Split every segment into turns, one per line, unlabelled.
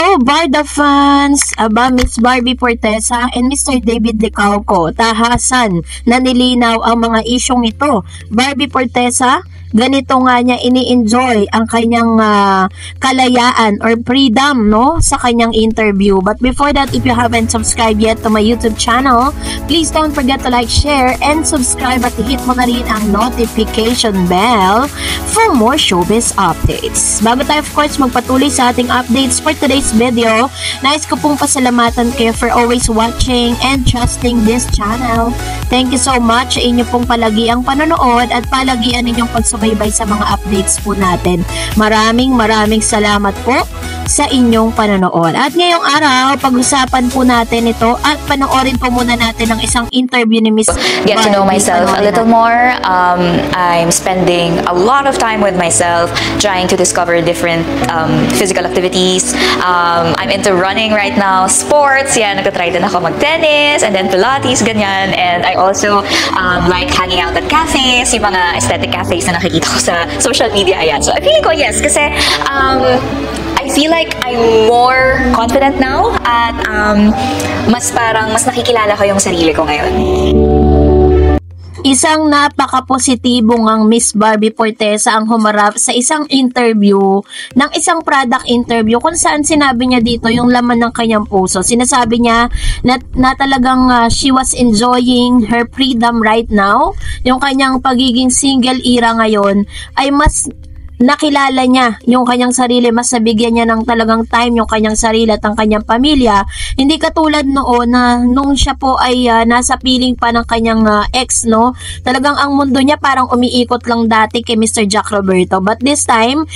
Hello, Barda fans! Aba, Miss Barbie Fortesa and Mr. David Licauco, tahasan na nilinaw ang mga isyong ito. Barbie Fortesa, ganito nga niya ini-enjoy ang kanyang kalayaan or freedom, no, sa kanyang interview. But before that, if you haven't subscribed yet to my YouTube channel, please don't forget to like, share, and subscribe at hit mo na rin ang notification bell for more showbiz updates. Bago tayo, of course, magpatuloy sa ating updates for today's video, nais ko pong pasalamatan kayo for always watching and trusting this channel. Thank you so much sa inyo pong palagiang panonood at palagian ninyong pagsubaybay sa mga updates po natin. Maraming salamat po sa inyong panonood. At ngayong araw, pag-usapan po natin ito at panoorin po muna natin ang isang interview ni Miss
Get to know myself a little more. I'm spending a lot of time with myself, trying to discover different physical activities. I'm into running right now, sports, yan, nagtatry din ako mag-tennis, and then Pilates, ganyan. And I also like hanging out at cafes, yung mga aesthetic cafes na nakikita ko sa social media, ayan. So I feel ko, yes, kasi I feel like I'm more confident now at mas nakikilala ko yung sarili ko ngayon.
Isang napaka-positibong ang Miss Barbie Fortesa ang humarap sa isang interview ng isang product interview kung saan sinabi niya dito yung laman ng kanyang puso. Sinasabi niya na talagang she was enjoying her freedom right now. Yung kanyang pagiging single era ngayon ay mas nakilala niya yung kanyang sarili, mas nabigyan niya ng talagang time yung kanyang sarili at ang kanyang pamilya. Hindi katulad noon na nung siya po ay nasa piling pa ng kanyang ex, no? Talagang ang mundo niya parang umiikot lang dati kay Mr. Jack Roberto. But this time,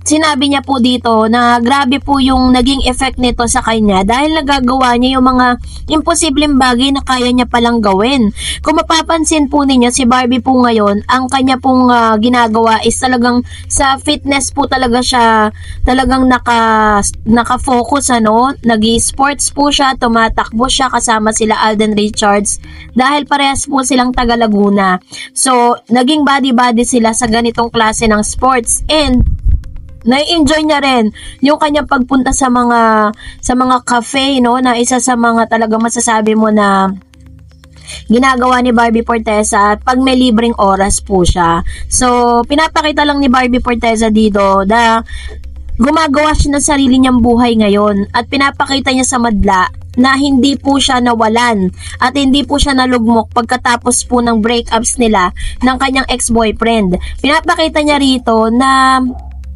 sinabi niya po dito na grabe po yung naging effect nito sa kanya dahil nagagawa niya yung mga imposibleng bagay na kaya niya palang gawin. Kung mapapansin po ninyo, si Barbie po ngayon, ang kanya pong ginagawa is talagang sa fitness po talaga siya, talagang naka-focus, ano, nag-sports po siya, tumatakbo siya kasama sila Alden Richards dahil parehas po silang taga Laguna. So, naging body-body sila sa ganitong klase ng sports and nai-enjoy niya rin yung kanyang pagpunta sa mga cafe, no, na isa sa mga talagang masasabi mo na ginagawa ni Barbie Fortesa at pag may libreng oras po siya. So, pinapakita lang ni Barbie Fortesa dito na gumagawa siya ng sarili niyang buhay ngayon at pinapakita niya sa madla na hindi po siya nawalan at hindi po siya nalugmok pagkatapos po ng breakups nila ng kanyang ex-boyfriend. Pinapakita niya rito na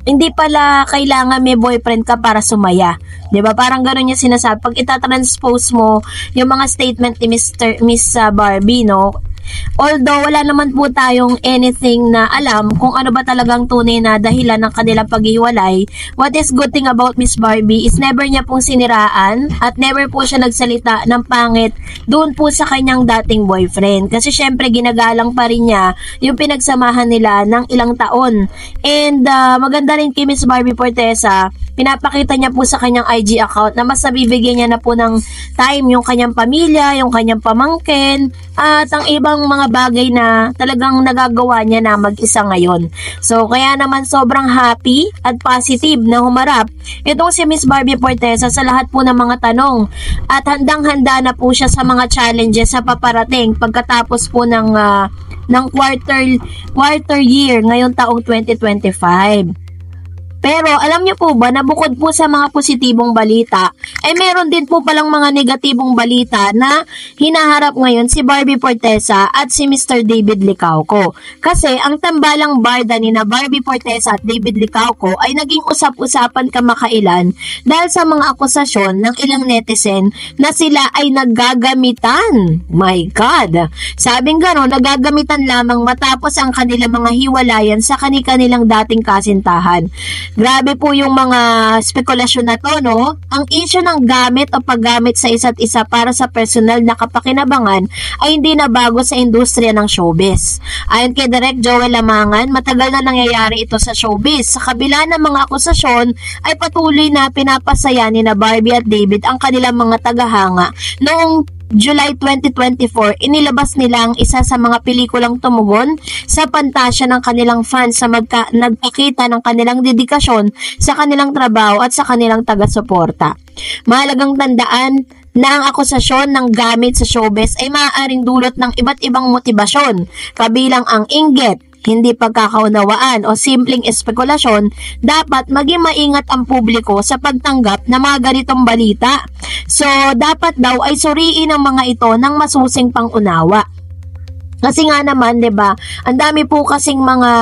hindi pala kailangan may boyfriend ka para sumaya. 'Di ba? Parang gano'n yung sinasabi. Pag itatranspose mo yung mga statement ni Miss Barbie, no? Although wala naman po tayong anything na alam kung ano ba talagang tunay na dahilan ng kanilang paghiwalay, what is good thing about Miss Barbie is never niya pong siniraan at never po siya nagsalita ng pangit doon po sa kanyang dating boyfriend. Kasi syempre ginagalang pa rin niya yung pinagsamahan nila ng ilang taon. And maganda rin kay Miss Barbie Fortesa, pinapakita niya po sa kanyang IG account na mas nabibigyan niya na po ng time yung kanyang pamilya, yung kanyang pamangkin, at ang ibang mga bagay na talagang nagagawa niya na mag-isa ngayon. So, kaya naman sobrang happy at positive na humarap itong si Miss Barbie Fortesa sa lahat po ng mga tanong at handang-handa na po siya sa mga challenges sa paparating pagkatapos po ng quarter year ngayong taong 2025. Pero alam niyo po ba na bukod po sa mga positibong balita, ay meron din po palang mga negatibong balita na hinaharap ngayon si Barbie Fortesa at si Mr. David Licauco. Kasi ang tambalang barda ni na Barbie Fortesa at David Licauco ay naging usap-usapan kamakailan dahil sa mga akusasyon ng ilang netizen na sila ay naggagamitan. My God! Sabing gano'n, naggagamitan lamang matapos ang kanilang mga hiwalayan sa kanilang dating kasintahan. Grabe po yung mga spekulasyon na to, no? Ang issue ng gamit o paggamit sa isa't isa para sa personal na kapakinabangan ay hindi na bago sa industriya ng showbiz. Ayon kay Direk Joel Lamangan, matagal na nangyayari ito sa showbiz. Sa kabila ng mga akusasyon ay patuloy na pinapasaya ni na Barbie at David ang kanilang mga tagahanga noong July 2024, inilabas nila ang isa sa mga pelikulang tumugon sa pantasya ng kanilang fans sa nagpakita ng kanilang dedikasyon sa kanilang trabaho at sa kanilang taga-suporta. Mahalagang tandaan na ang akusasyon ng gamit sa showbiz ay maaaring dulot ng iba't ibang motibasyon, kabilang ang inggit, hindi pagkakaunawaan o simpleng espekulasyon. Dapat maging maingat ang publiko sa pagtanggap ng mga ganitong balita. So, dapat daw ay suriin ang mga ito ng masusing pangunawa. Kasi nga naman, 'di ba? Ang dami po kasing mga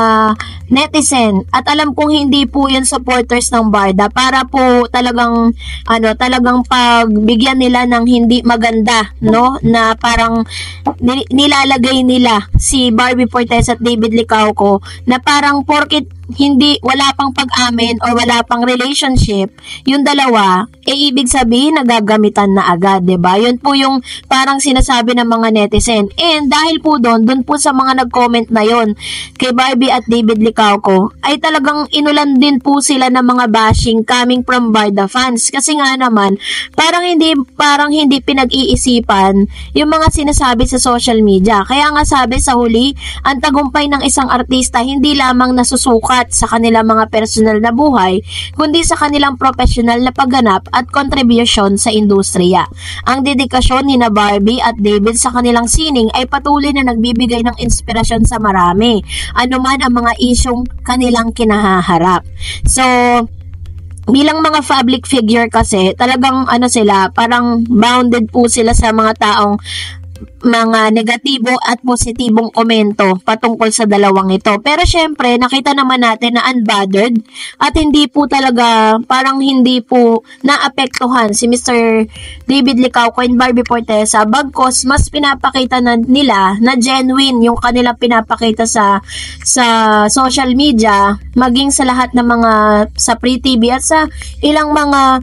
netizen at alam kong hindi po 'yan supporters ng Barda para po talagang talagang pagbigyan nila ng hindi maganda, no? Na parang nilalagay nila si Barbie Forteza at David Licauco na parang porket wala pang pag-amin or wala pang relationship, yung dalawa, ibig sabihin nagagamitan na agad, 'di ba? Yun po yung parang sinasabi ng mga netizen. And dahil po doon po sa mga nag-comment na yon kay Barbie at David Licauco, ay talagang inulan din po sila ng mga bashing coming from Barda fans. Kasi nga naman, parang hindi pinag-iisipan yung mga sinasabi sa social media. Kaya nga sabi sa huli, ang tagumpay ng isang artista hindi lamang nasusukat sa kanilang mga personal na buhay, kundi sa kanilang professional na pagganap at contribution sa industriya. Ang dedikasyon ni na Barbie at David sa kanilang sining ay patuloy na nagbibigay ng inspirasyon sa marami, anuman ang mga isyong kanilang kinahaharap. So, bilang mga public figure kasi, talagang sila, parang bounded po sila sa mga taong mga negatibo at positibong komento patungkol sa dalawang ito. Pero syempre, nakita naman natin na unbothered at hindi po talaga, parang hindi po naapektuhan si Mr. David Licauco and Barbie Forteza, bagkos mas pinapakita nila na genuine yung kanilang pinapakita sa social media, maging sa lahat ng mga sa Free TV at sa ilang mga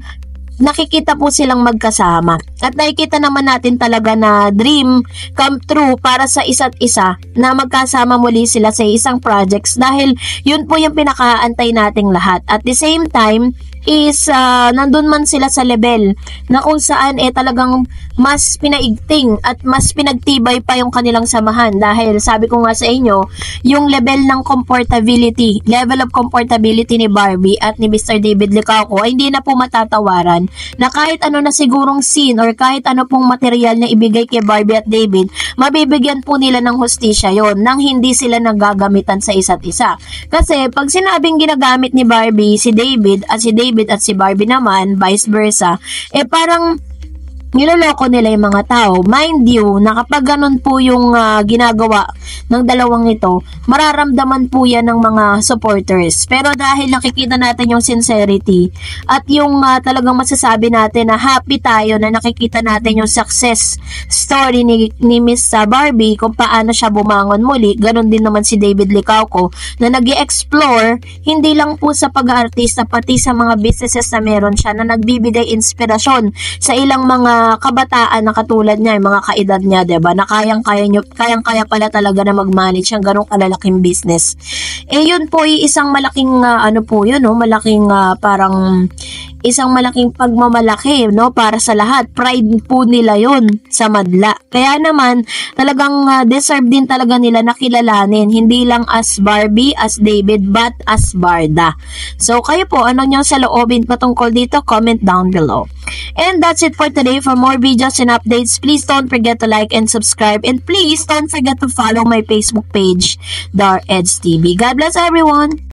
nakikita po silang magkasama. At nakikita naman natin talaga na dream come true para sa isa't isa na magkasama muli sila sa isang projects, dahil yun po yung pinakaantay nating lahat. At the same time is nandun man sila sa level na kung saan talagang mas pinaigting at mas pinagtibay pa yung kanilang samahan, dahil sabi ko nga sa inyo, yung level of comfortability ni Barbie at ni Mr. David Licauco ay hindi na po matatawaran, na kahit ano na sigurong scene or kahit ano pong material na ibigay kay Barbie at David, mabibigyan po nila ng hustisya yon nang hindi sila nagagamitan sa isa't isa. Kasi pag sinabing ginagamit ni Barbie si David at si Barbie naman, vice versa, parang niloloko nila yung mga tao. Mind you, na kapag ganun po yung ginagawa ng dalawang ito, mararamdaman po yan ng mga supporters. Pero dahil nakikita natin yung sincerity at yung talagang masasabi natin na happy tayo na nakikita natin yung success story ni Miss Barbie, kung paano siya bumangon muli, ganun din naman si David Licauco na nag-i-explore hindi lang po sa pag-aartista, pati sa mga businesses na meron siya, na nagbibigay inspirasyon sa ilang mga kabataan na katulad niya, yung mga kaedad niya, diba? Na kayang-kaya pala talaga na mag-manage ang ganong kalalaking business. Yun po isang malaking malaking parang isang malaking pagmamalaki, no, para sa lahat. Pride po nila yun sa madla. Kaya naman, talagang deserve din talaga nila nakilalanin, hindi lang as Barbie, as David, but as Barda. So, kayo po, ano nyo sa loobin patungkol dito? Comment down below. And that's it for today. For more videos and updates, please don't forget to like and subscribe. And please don't forget to follow my Facebook page, Dar Edge TV. God bless everyone!